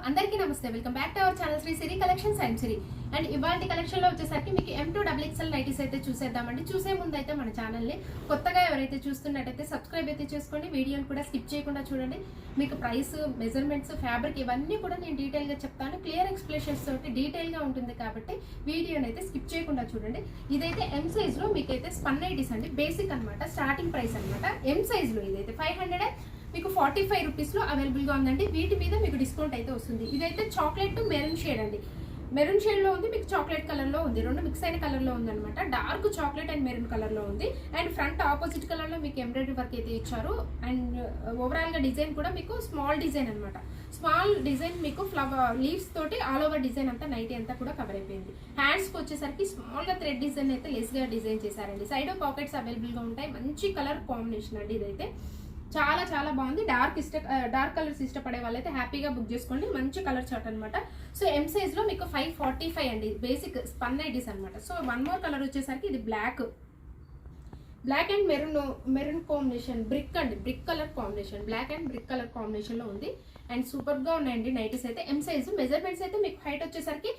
అందరికీ నమస్తే. Welcome back to our channel Shri Siri collections and Siri. And ఇవాళ కలెక్షన్ లో వచ్చేసరికి మీకు M2XXL నైటీస్ అయితే చూసేద్దామండి. చూసే ముందు అయితే మన ఛానల్ ని కొత్తగా ఎవరైతే చూస్తున్నట్టయితే సబ్స్క్రైబ్ అయితే చేసుకోండి. వీడియోని కూడా స్కిప్ చేయకుండా చూడండి. మీకు ప్రైస్, మెజర్మెంట్స్, ఫ్యాబ్రిక్ ఇవన్నీ కూడా నేను డీటెయిల్ గా చెప్తాను. క్లియర్ ఎక్స్ప్లెనేషన్స్ తోటి డీటెయిల్ గా ఉంటుంది కాబట్టి వీడియోని అయితే స్కిప్ చేయకుండా చూడండి. ఇదైతే M సైజ్ లో మీకైతే స్పన్ నైటీస్ అండి. బేసిక్ అనమాట, స్టార్టింగ్ ప్రైస్ అనమాట. M సైజ్ లో ఇదైతే 500 మీకు 45 రూపీస్ లో అవైలబుల్ గా ఉందండి. వీటి మీద మీకు డిస్కౌంట్ అయితే వస్తుంది. ఇదైతే చాక్లెట్ టు మెరూన్ షేడ్ అండి. మెరూన్ షేడ్ లో ఉంది, మీకు చాక్లెట్ కలర్ లో ఉంది. రెండు మిక్స్ అయిన కలర్ లో ఉంది అనమాట. Dark chocolate and maroon colour లో ఉంది. అండ్ ఫ్రంట్ ఆపోజిట్ కలర్ లో మీకు ఎంబ్రాయిడరీ వర్క్ అయితే ఇచ్చారు. అండ్ ఓవరాల్ గా డిజైన్ కూడా మీకు స్మాల్ డిజైన్ అనమాట. స్మాల్ డిజైన్ మీకు ఫ్లవర్ లీవ్స్ తోటి ఆల్ ఓవర్ డిజైన్ అంతా నైటీ అంతా కూడా కవర్ అయిపోయింది. హ్యాండ్స్ కి వచ్చేసరికి స్మాల్ గా థ్రెడ్ డిజైన్ అయితే లెస్ గా డిజైన్ చేశారండి. సైడ్ పాకెట్స్ అవైలబుల్ గా ఉంటాయి. మంచి కలర్ కాంబినేషన్ అండి. ఇదైతే చాలా చాలా బాగుంది. డార్క్ కలర్స్ ఇష్టపడే వాళ్ళైతే హ్యాపీగా బుక్ చేసుకోండి. మంచి కలర్ చార్ట్ అనమాట. సో M సైజ్ లో మీకు 545 అండి. బేసిక్ స్పన్ నైటీస్ అనమాట. సో వన్ మోర్ కలర్ వచ్చేసరికి ఇది black and maroon combination, brick అండి, brick colour combination, black and brick colour combination లో ఉంది. అండ్ సూపర్ గా ఉన్నాయండి నైటీస్ అయితే. M సైజ్ మెజర్మెంట్స్ అయితే మీకు హైట్ వచ్చేసరికి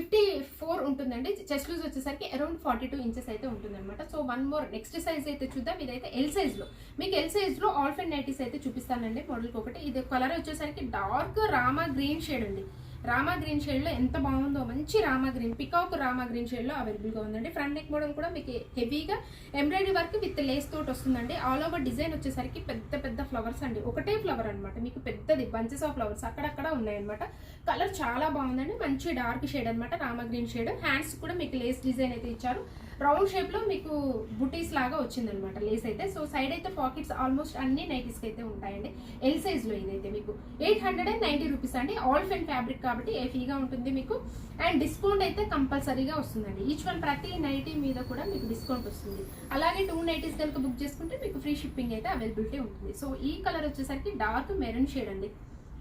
54 ఉంటుందండి. చెస్ట్ లూజ్ వచ్చేసరికి అరౌండ్ 42 ఇంచెస్ అయితే ఉంటుంది అనమాట. So one more next size అయితే చూద్దాం. ఇదైతే L సైజ్ లో మీకు L సైజ్ లో ఆల్ఫెన్ నైటీస్ అయితే చూపిస్తానండి. మోడల్కి ఒకటి. ఇది కలర్ వచ్చేసరికి డార్క్ రామా గ్రీన్ షేడ్ అండి. రామా గ్రీన్ షేడ్ లో ఎంత బాగుందో, మంచి Rama green, peacock Rama green shade లో అవైలబుల్ గా ఉందండి. ఫ్రంట్ నెక్ మోడల్ కూడా మీకు హెవీగా ఎంబ్రాయిడరీ వర్క్ విత్ లేస్ తోటి వస్తుందండి. ఆల్ ఓవర్ డిజైన్ వచ్చేసరికి పెద్ద పెద్ద ఫ్లవర్స్ అండి. ఒకటే ఫ్లవర్ అనమాట, మీకు పెద్దది బంచెస్ ఆఫ్ ఫ్లవర్స్ అక్కడక్కడ ఉన్నాయన్నమాట. కలర్ చాలా బాగుందండి. మంచి డార్క్ షేడ్ అనమాట, రామా గ్రీన్ షేడ్. హ్యాండ్స్ కూడా మీకు లేస్ డిజైన్ అయితే ఇచ్చారు. రౌండ్ షేప్ లో మీకు బుటీస్ లాగా వచ్చిందనమాట లేస్ అయితే. సో సైడ్ అయితే పాకెట్స్ ఆల్మోస్ట్ అన్ని నైటీస్ కి అయితే ఉంటాయండి. L సైజ్ లో ఇదైతే మీకు 890 రూపీస్ అండి. ఆల్ ఫెన్ ఫ్యాబ్రిక్ కాబట్టి ఏఫీగా ఉంటుంది మీకు. అండ్ డిస్కౌంట్ అయితే కంపల్సరీగా వస్తుందండి. ఈచ్ వన్ ప్రతి నైటీ మీద కూడా మీకు డిస్కౌంట్ వస్తుంది. అలాగే 2 నైటీస్ కనుక బుక్ చేసుకుంటే మీకు ఫ్రీ షిప్పింగ్ అయితే అవైలబిలిటీ ఉంటుంది. సో ఈ కలర్ వచ్చేసరికి డార్క్ మెరూన్ షేడ్ అండి.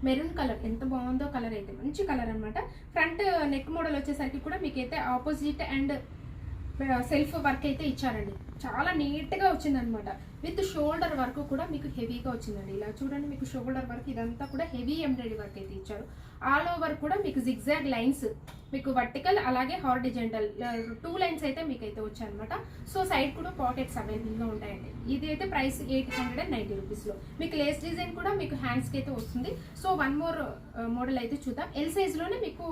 మెరూన్ కలర్ ఎంత బాగుందో కలర్ అయితే, మంచి కలర్ అనమాట. ఫ్రంట్ నెక్ మోడల్ వచ్చేసరికి కూడా మీకైతే ఆపోజిట్ అండ్ సెల్ఫ్ వర్క్ అయితే ఇచ్చారండి. చాలా నీట్ గా వచ్చింది అనమాట. విత్ షోల్డర్ వర్క్ కూడా మీకు హెవీగా వచ్చిందండి. ఇలా చూడండి, మీకు షోల్డర్ వర్క్ ఇదంతా కూడా హెవీ ఎంబ్రాయిడరీ వర్క్ అయితే ఇచ్చారు. ఆల్ ఓవర్ కూడా మీకు జిగ్జాగ్ లైన్స్, మీకు వర్టికల్ అలాగే హారిజాంటల్ 2 లైన్స్ అయితే మీకు అయితే వచ్చాయన్నమాట. సో సైడ్ కూడా పాకెట్స్ అవైలబుల్ గా ఉంటాయండి. ఇది అయితే ప్రైస్ 890 రూపీస్ లో మీకు లేస్ డిజైన్ కూడా మీకు హ్యాండ్స్ కి అయితే వస్తుంది. సో వన్ మోర్ మోడల్ అయితే చూద్దాం. L సైజ్ లోనే మీకు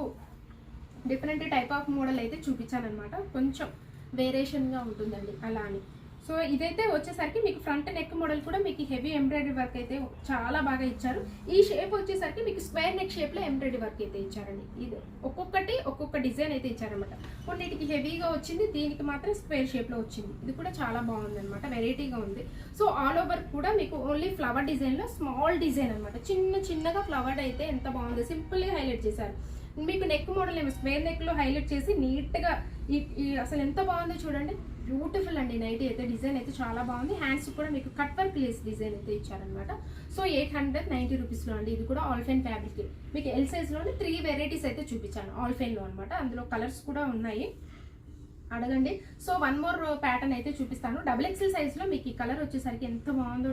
డిఫరెంట్ టైప్ ఆఫ్ మోడల్ అయితే చూపించాను అనమాట. కొంచెం వేరియేషన్ గా ఉంటుందండి అలా అని. సో ఇదైతే వచ్చేసరికి మీకు ఫ్రంట్ నెక్ మోడల్ కూడా మీకు హెవీ ఎంబ్రాయిడరీ వర్క్ అయితే చాలా బాగా ఇచ్చారు. ఈ షేప్ వచ్చేసరికి మీకు స్క్వేర్ నెక్ షేప్ లో ఎంబ్రాయిడరీ వర్క్ అయితే ఇచ్చారండి. ఇది ఒక్కొక్క డిజైన్ అయితే ఇచ్చారనమాట. కొన్నిటికి హెవీగా వచ్చింది, దీనికి మాత్రం స్క్వేర్ షేప్ లో వచ్చింది. ఇది కూడా చాలా బాగుంది అనమాట, వెరైటీగా ఉంది. సో ఆల్ ఓవర్ కూడా మీకు ఓన్లీ ఫ్లవర్ డిజైన్ లో స్మాల్ డిజైన్ అనమాట. చిన్నగా ఫ్లవర్ అయితే ఎంత బాగుంది, సింపుల్ గా హైలైట్ చేశారు. మీకు నెక్ మోడల్ ఏమో స్క్వేర్ నెక్ లో హైలైట్ చేసి నీట్ గా అసలు ఎంత బాగుందో చూడండి. బ్యూటిఫుల్ అండి నైటీ అయితే. డిజైన్ అయితే చాలా బాగుంది. హ్యాండ్స్ కూడా మీకు కట్ వర్క్ లేస్ డిజైన్ అయితే ఇచ్చారనమాట. సో 890 రూపీస్ లో అండి. ఇది కూడా ఆల్ఫెన్ ఫ్యాబ్రిక్. మీకు L సైజ్ లోనే 3 వెరైటీస్ అయితే చూపించాను ఆల్ఫెన్ లో అనమాట. అందులో కలర్స్ కూడా ఉన్నాయి, అడగండి. సో వన్ మోర్ ప్యాటర్న్ అయితే చూపిస్తాను. XXL సైజ్ లో మీకు ఈ కలర్ వచ్చేసరికి ఎంత బాగుందో.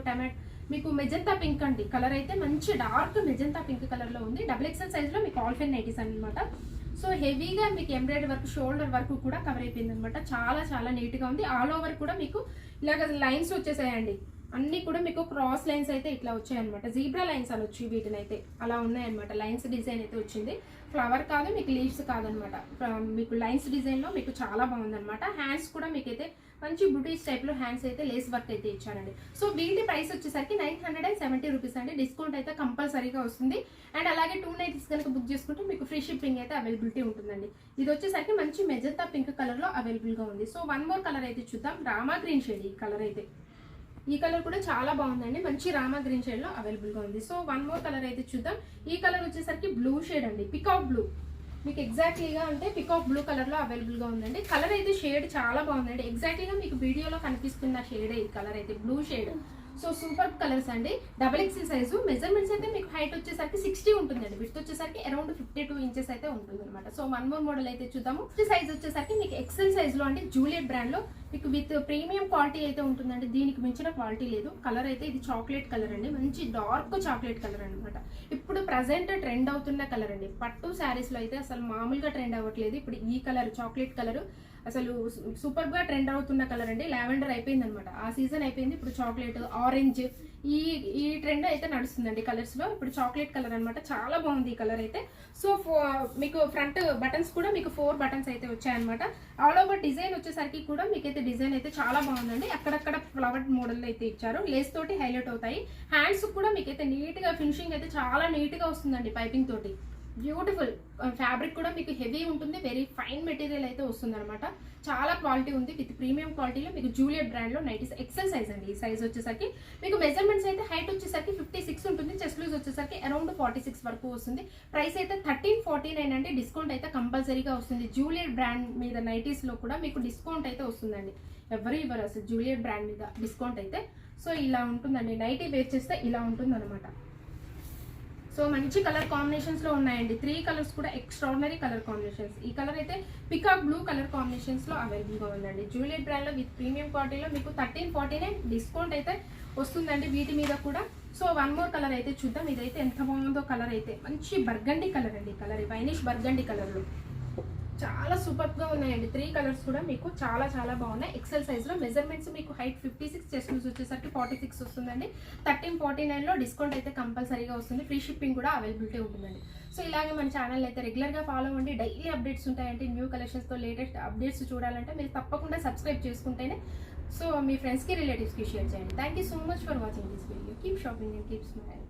మీకు మెజంతా పింక్ అండి. కలర్ అయితే మంచి డార్క్ మెజంతా పింక్ కలర్ లో ఉంది. XXL సైజ్ లో మీకు ఆల్ఫెన్ నైటీస్ అనమాట. సో హెవీగా మీకు ఎంబ్రాయిడరీ వర్క్, షోల్డర్ వర్క్ కూడా కవర్ అయిపోయింది అనమాట. చాలా చాలా నీట్ గా ఉంది. ఆల్ ఓవర్ కూడా మీకు ఇలాగ లైన్స్ వచ్చేసాయండి. అన్ని కూడా మీకు క్రాస్ లైన్స్ అయితే ఇట్లా వచ్చాయన్నమాట. జీబ్రా లైన్స్ అనొచ్చు వీటిని అయితే. అలా ఉన్నాయన్నమాట. లైన్స్ డిజైన్ అయితే వచ్చింది. ఫ్లవర్ కాదు, మీకు లీవ్స్ కాదనమాట. మీకు లైన్స్ డిజైన్ లో మీకు చాలా బాగుందన్నమాట. హ్యాండ్స్ కూడా మీకైతే మంచి బుటీస్ టైప్ లో హ్యాండ్స్ అయితే లేస్ వర్క్ అయితే ఇచ్చారండి. సో వీటి ప్రైస్ వచ్చేసరికి 970 రూపీస్ అండి. డిస్కౌంట్ అయితే కంపల్సరీగా వస్తుంది. అండ్ అలాగే 2 నైటీస్ కనుక బుక్ చేసుకుంటే మీకు ఫ్రీ షిప్పింగ్ అయితే అవైలబిలిటీ ఉంటుందండి. ఇది వచ్చేసరికి మంచి మెజంతా పింక్ కలర్ లో అవైలబుల్ గా ఉంది. సో వన్ మోర్ కలర్ అయితే చూద్దాం. రామా గ్రీన్ షేడ్ ఈ కలర్ అయితే. ఈ కలర్ కూడా చాలా బాగుందండి. మంచి రామా గ్రీన్ షేడ్ లో అవైలబుల్ గా ఉంది. సో వన్ మోర్ కలర్ అయితే చూద్దాం. ఈ కలర్ వచ్చేసరికి బ్లూ షేడ్ అండి. పికాక్ బ్లూ, మీకు ఎగ్జాక్ట్లీగా అంటే పికాక్ బ్లూ కలర్ లో అవైలబుల్ గా ఉందండి. కలర్ అయితే షేడ్ చాలా బాగుందండి. ఎగ్జాక్ట్లీగా మీకు వీడియోలో కనిపిస్తున్న షేడ్ ఈ కలర్ అయితే blue shade. So super colours అండి. Double XL size. మెజర్మెంట్స్ అయితే మీకు హైట్ వచ్చేసరికి 60 ఉంటుందండి. విడ్త్ వచ్చేసరికి అరౌండ్ 52 ఇంచెస్ అయితే ఉంటుంది అనమాట. సో 1 మోర్ మోడల్ అయితే చూద్దాము. సైజ్ వచ్చేసరికి మీకు ఎక్సెల్ సైజ్ లో అంటే జూలియట్ బ్రాండ్ లో మీకు విత్ ప్రీమియం క్వాలిటీ అయితే ఉంటుందండి. దీనికి మించిన క్వాలిటీ లేదు. కలర్ అయితే ఇది చాక్లెట్ కలర్ అండి. మంచి డార్క్ చాక్లెట్ కలర్ అనమాట. ఇప్పుడు ప్రజెంట్ ట్రెండ్ అవుతున్న కలర్ అండి. పట్టు శారీస్ లో అయితే అసలు మామూలుగా ట్రెండ్ అవ్వట్లేదు. ఇప్పుడు ఈ కలర్ చాక్లెట్ కలర్ అసలు సూపర్ గా ట్రెండ్ అవుతున్న కలర్ అండి. లావెండర్ అయిపోయింది అనమాట. ఆ సీజన్ అయిపోయింది. ఇప్పుడు చాక్లెట్, ఆరెంజ్ ఈ ట్రెండ్ అయితే నడుస్తుందండి కలర్స్ లో. ఇప్పుడు చాక్లెట్ కలర్ అనమాట. చాలా బాగుంది ఈ కలర్ అయితే. సో మీకు ఫ్రంట్ బటన్స్ కూడా మీకు 4 బటన్స్ అయితే వచ్చాయన్నమాట. ఆల్ ఓవర్ డిజైన్ వచ్చేసరికి కూడా మీకైతే డిజైన్ అయితే చాలా బాగుందండి. అక్కడక్కడ ఫ్లవర్ మోడల్ అయితే ఇచ్చారు. లేస్ తోటి హైలైట్ అవుతాయి. హ్యాండ్స్ కూడా మీకైతే నీట్ గా ఫినిషింగ్ అయితే చాలా నీట్ గా వస్తుందండి. పైపింగ్ తోటి బ్యూటిఫుల్. ఫ్యాబ్రిక్ కూడా మీకు హెవీ ఉంటుంది. వెరీ ఫైన్ మెటీరియల్ అయితే వస్తుంది అనమాట. చాలా క్వాలిటీ ఉంది. విత్ ప్రీమియం క్వాలిటీలో మీకు జూలియట్ బ్రాండ్ లో నైటీస్ ఎక్సెల్ సైజ్ అండి. ఈ సైజ్ వచ్చేసరికి మీకు మెజర్మెంట్స్ అయితే హైట్ వచ్చేసరికి 56 ఉంటుంది. చెస్ట్ లూజ్ వచ్చేసరికి అరౌండ్ 46 వరకు వస్తుంది. ప్రైస్ అయితే 1349 అండి. డిస్కౌంట్ అయితే కంపల్సరీగా వస్తుంది. జూలియట్ బ్రాండ్ మీద నైటీస్ లో కూడా మీకు డిస్కౌంట్ అయితే వస్తుందండి. ఎవరు ఇవ్వరు అసలు జూలియట్ బ్రాండ్ మీద డిస్కౌంట్ అయితే. సో ఇలా ఉంటుందండి. నైటీ వేర్ చేస్తే ఇలా ఉంటుంది అనమాట. సో మంచి కలర్ కాంబినేషన్స్ లో ఉన్నాయండి. 3 కలర్స్ కూడా ఎక్స్ట్రాడినరీ కలర్ కాంబినేషన్స్. ఈ కలర్ అయితే పికాక్ బ్లూ కలర్ కాంబినేషన్స్ లో అవైలబుల్ గా ఉందండి. జూలియట్ బ్రాండ్ లో విత్ ప్రీమియం క్వాలిటీలో మీకు 1349 డిస్కౌంట్ అయితే వస్తుందండి వీటి మీద కూడా. సో 1 మోర్ కలర్ అయితే చూద్దాం. ఇదైతే ఎంత బాగుందో కలర్ అయితే. మంచి బర్గండి కలర్ అండి. కలర్ వైనిష్ బర్గండి కలర్ లో చాలా సూపర్ గా ఉన్నాయండి. 3 కలర్స్ కూడా మీకు చాలా చాలా బాగున్నాయి. ఎక్సెల్ సైజ్ లో మెజర్మెంట్స్ మీకు హైట్ 56, చెస్ట్ లూజ్ వచ్చేసరికి 46 వస్తుందండి. 1349 లో డిస్కౌంట్ అయితే కంపల్సరీగా వస్తుంది. ఫ్రీ షిప్పింగ్ కూడా అవైలబిలిటీ ఉంటుందండి. సో ఇలాగే మన ఛానల్ అయితే రెగ్యులర్ గా ఫాలో అవ్వండి. డైలీ అప్డేట్స్ ఉంటాయంటే న్యూ కలెక్షన్స్ తో లేటెస్ట్ అప్డేట్స్ చూడాలంటే మీరు తప్పకుండా సబ్స్క్రైబ్ చేసుకుంటేనే సో మీ ఫ్రెండ్స్ కి రిలేటివ్స్ కి షేర్ చేయండి. Thank you so much for watching this video. Keep shopping and keep smiling.